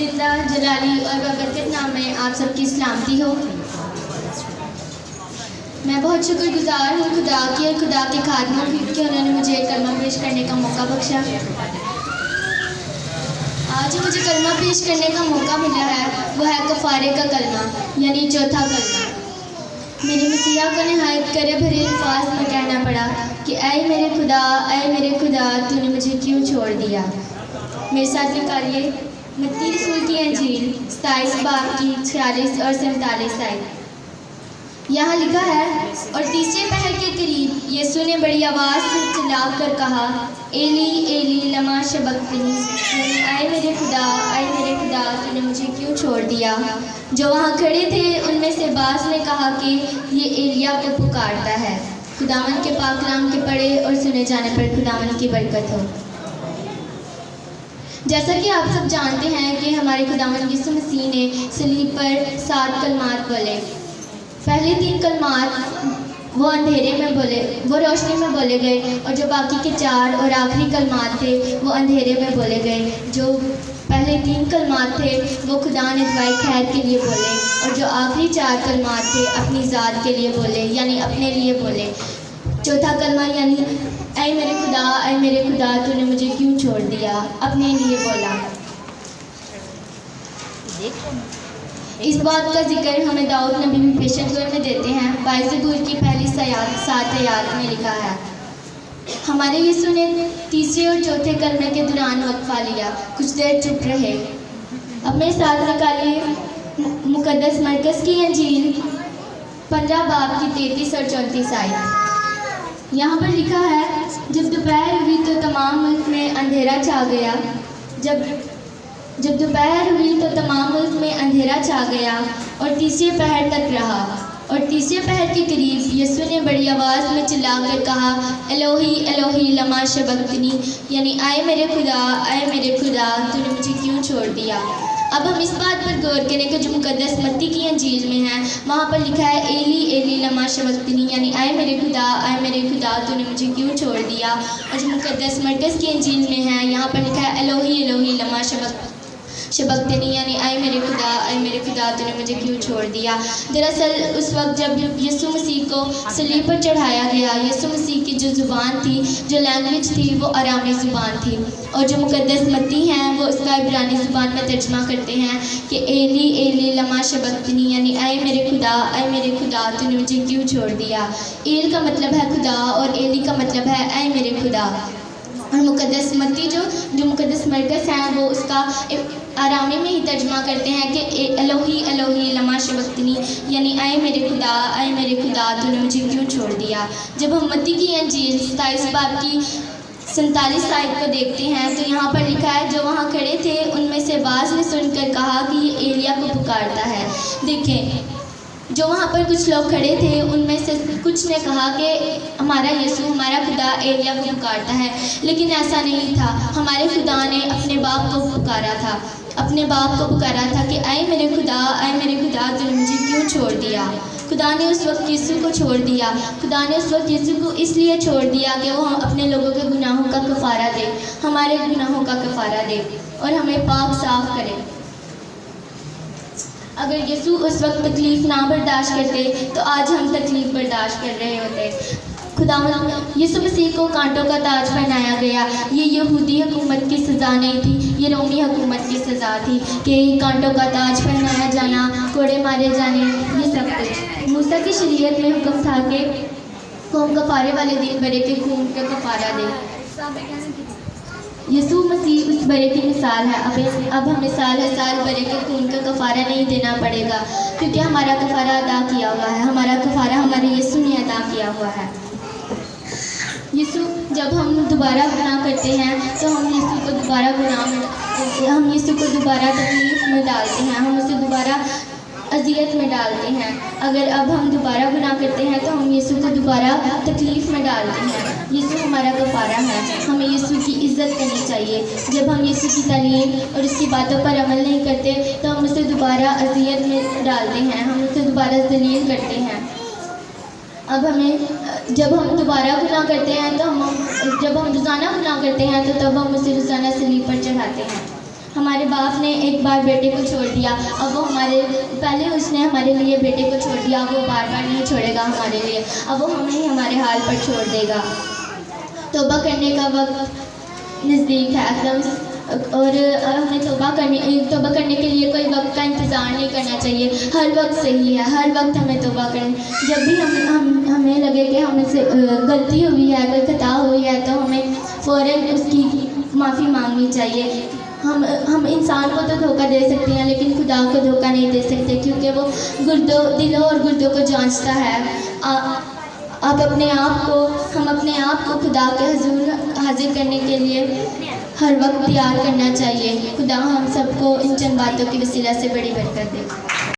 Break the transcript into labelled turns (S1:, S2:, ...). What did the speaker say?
S1: زندہ جلالی اور ببرکت نام میں آپ سب کی سلامتی ہو۔ میں بہت شکر گزار ہوں خدا کی اور خدا کے خادموں کی کہ انہوں نے مجھے کلمہ پیش کرنے کا موقع بخشا۔ آج مجھے کلمہ پیش کرنے کا موقع ملا ہے، وہ ہے کفارے کا کلمہ، یعنی چوتھا کلمہ۔ میرے مسیحا کو نہایت کرے بھرے الفاظ میں کہنا پڑا کہ اے میرے خدا تو نے مجھے کیوں چھوڑ دیا۔ میرے ساتھ نکالیے متی رسول کی انجیل 27 باب کی 46 اور 47 آیت۔ یہاں لکھا ہے، اور تیسرے پہر کے قریب یسوع نے بڑی آواز سے چلا کر کہا، ایلی ایلی لما شبقتنی، یعنی اے میرے خدا تو نے مجھے کیوں چھوڑ دیا۔ جو وہاں کھڑے تھے ان میں سے بعض نے کہا کہ یہ ایلیا کو پکارتا ہے۔ خداوند کے پاک کلام کے پڑھے اور سنے جانے پر خداوند کی برکت ہو۔ جیسا کہ آپ سب جانتے ہیں کہ ہمارے خداوند یسوع مسیح نے صلیب پر 7 کلمات بولے۔ پہلے 3 کلمات وہ اندھیرے میں بولے، وہ روشنی میں بولے گئے، اور جو باقی کے 4 اور آخری کلمات تھے وہ اندھیرے میں بولے گئے۔ جو پہلے 3 کلمات تھے وہ خدا نے دعائے خیر کے لیے بولے، اور جو آخری 4 کلمات تھے اپنی ذات کے لیے بولے، یعنی اپنے لیے بولے۔ چوتھا کلمہ یعنی اے میرے خدا تو نے مجھے کیوں چھوڑ دیا، اپنے لیے بولا۔ اس بات کا ذکر ہمیں داؤد نبی بھی پیشن گوئی میں دیتے ہیں۔ 22 زبور کی پہلی 7 آیات میں لکھا ہے، ہمارے یسوع نے تیسرے اور چوتھے کلمے کے دوران وقفہ لیا، کچھ دیر چپ رہے۔ اب میرے ساتھ نکالیے مقدس مرکز کی انجیل 15 باب کی 33 اور 34 آیت۔ یہاں پر لکھا ہے، جب دوپہر ہوئی تو تمام ملک میں اندھیرا چھا گیا۔ جب دوپہر ہوئی تو تمام ملک میں اندھیرا چھا گیا اور تیسرے پہر تک رہا۔ اور تیسرے پہر کے قریب یسوع نے بڑی آواز میں چلا کر کہا، الوہی الوہی لما شبقتنی، یعنی اے میرے خدا تو نے مجھے کیوں چھوڑ دیا۔ اب ہم اس بات پر غور کریں کہ جو مقدس متی کی انجیل میں ہے وہاں پر لکھا ہے، ایلی ایلی لما شبقتنی، یعنی اے میرے خدا تو نے مجھے کیوں چھوڑ دیا۔ اور جو مقدس مرکز کی انجیل میں ہے یہاں پر لکھا ہے، الوہی الوہی لما شبقتنی، یعنی اے میرے خدا تو نے مجھے کیوں چھوڑ دیا۔ دراصل اس وقت جب یسوع مسیح کو صلیب پر چڑھایا گیا، یسوع مسیح کی جو زبان تھی، جو لینگویج تھی، وہ آرامی زبان تھی، اور جو مقدس متی ہیں وہ اس کا عبرانی زبان میں ترجمہ کرتے ہیں کہ ایلی ایلی لما شبقتنی، یعنی اے میرے خدا تو نے مجھے کیوں چھوڑ دیا۔ ایل کا مطلب ہے خدا اور ایلی کا مطلب ہے اے میرے خدا۔ اور مقدس متی جو مقدس مرکز ہیں وہ اس کا آرامی میں ہی ترجمہ کرتے ہیں کہ الوہی الوہی لما شبقتنی، یعنی اے میرے خدا تو نے مجھے کیوں چھوڑ دیا۔ جب ہم متی کی انجیل 27 باب کی 47 آیت کو دیکھتے ہیں تو یہاں پر لکھا ہے، جو وہاں کھڑے تھے ان میں سے بعض نے سن کر کہا کہ یہ ایلیا کو پکارتا ہے۔ دیکھیں، جو وہاں پر کچھ لوگ کھڑے تھے ان میں سے کچھ نے کہا کہ ہمارا یسوع، ہمارا خدا ایلیا کو پکارتا ہے، لیکن ایسا نہیں تھا۔ ہمارے خدا نے اپنے باپ کو پکارا تھا کہ اے میرے خدا تو نے مجھے کیوں چھوڑ دیا۔ خدا نے اس وقت یسوع کو چھوڑ دیا۔ خدا نے اس وقت یسوع کو اس لیے چھوڑ دیا کہ وہ اپنے لوگوں کے گناہوں کا کفارہ دے، ہمارے گناہوں کا کفارہ دے اور ہمیں پاک صاف کرے۔ اگر یسوع اس وقت تکلیف نہ برداشت کرتے تو آج ہم تکلیف برداشت کر رہے ہوتے۔ خداوند یسوع مسیح کو کانٹوں کا تاج پہنایا گیا۔ یہ یہودی حکومت کی سزا نہیں تھی، یہ رومی حکومت کی سزا تھی کہ کانٹوں کا تاج پہنایا جانا، کوڑے مارے جانے، یہ سب کچھ۔ موسیٰ کی شریعت میں حکم تھا کہ قوم کفارے والے دن برے کے خون کا کفارہ دے۔ یسوع مسیح اس برے کی مثال ہے۔ اب ہمیں سال برے کے خون کا کفارہ نہیں دینا پڑے گا، کیونکہ ہمارا کفارہ ادا کیا ہوا ہے۔ ہمارا کفارہ ہمارے یسوع نے ادا کیا ہوا ہے۔ جب ہم دوبارہ گناہ کرتے ہیں تو ہم یسوع کو دوبارہ تکلیف میں ڈالتے ہیں، ہم اسے دوبارہ اذیت میں ڈالتے ہیں۔ اگر اب ہم دوبارہ گناہ کرتے ہیں تو ہم یسوع کو دوبارہ تکلیف میں ڈالتے ہیں۔ یسوع ہمارا کفارہ ہے، ہمیں یسوع کی عزت کرنی چاہیے۔ جب ہم یسوع کی تعلیم اور اس کی باتوں پر عمل نہیں کرتے تو ہم اسے دوبارہ اذیت میں ڈالتے ہیں، ہم اسے دوبارہ ذلیل کرتے ہیں۔ جب ہم دوبارہ گناہ کرتے ہیں جب ہم روزانہ گناہ کرتے ہیں تو تب ہم اسے روزانہ صلیب پر چڑھاتے ہیں۔ ہمارے باپ نے ایک بار بیٹے کو چھوڑ دیا، اب وہ پہلے اس نے ہمارے لیے بیٹے کو چھوڑ دیا، اب وہ بار بار نہیں چھوڑے گا ہمارے لیے، اب وہ ہمیں ہی ہمارے حال پر چھوڑ دے گا۔ توبہ کرنے کا وقت نزدیک ہے اور ہمیں توبہ کرنے کے لیے کوئی وقت کا انتظار نہیں کرنا چاہیے، ہر وقت صحیح ہے، ہر وقت ہمیں توبہ کریں۔ جب بھی ہمیں لگے کہ ہمیں سے غلطی ہوئی ہے، کوئی خطا ہوئی ہے، تو ہمیں فوراً اس کی معافی مانگنی چاہیے۔ ہم انسان کو تو دھوکہ دے سکتے ہیں لیکن خدا کو دھوکہ نہیں دے سکتے، کیونکہ وہ دلوں اور گردوں کو جانچتا ہے۔ ہم اپنے آپ کو خدا کے حضور حاضر کرنے کے لیے ہر وقت تیار کرنا چاہیے۔ خدا ہم سب کو ان چند باتوں کی وسیلہ سے بڑی برکت دے۔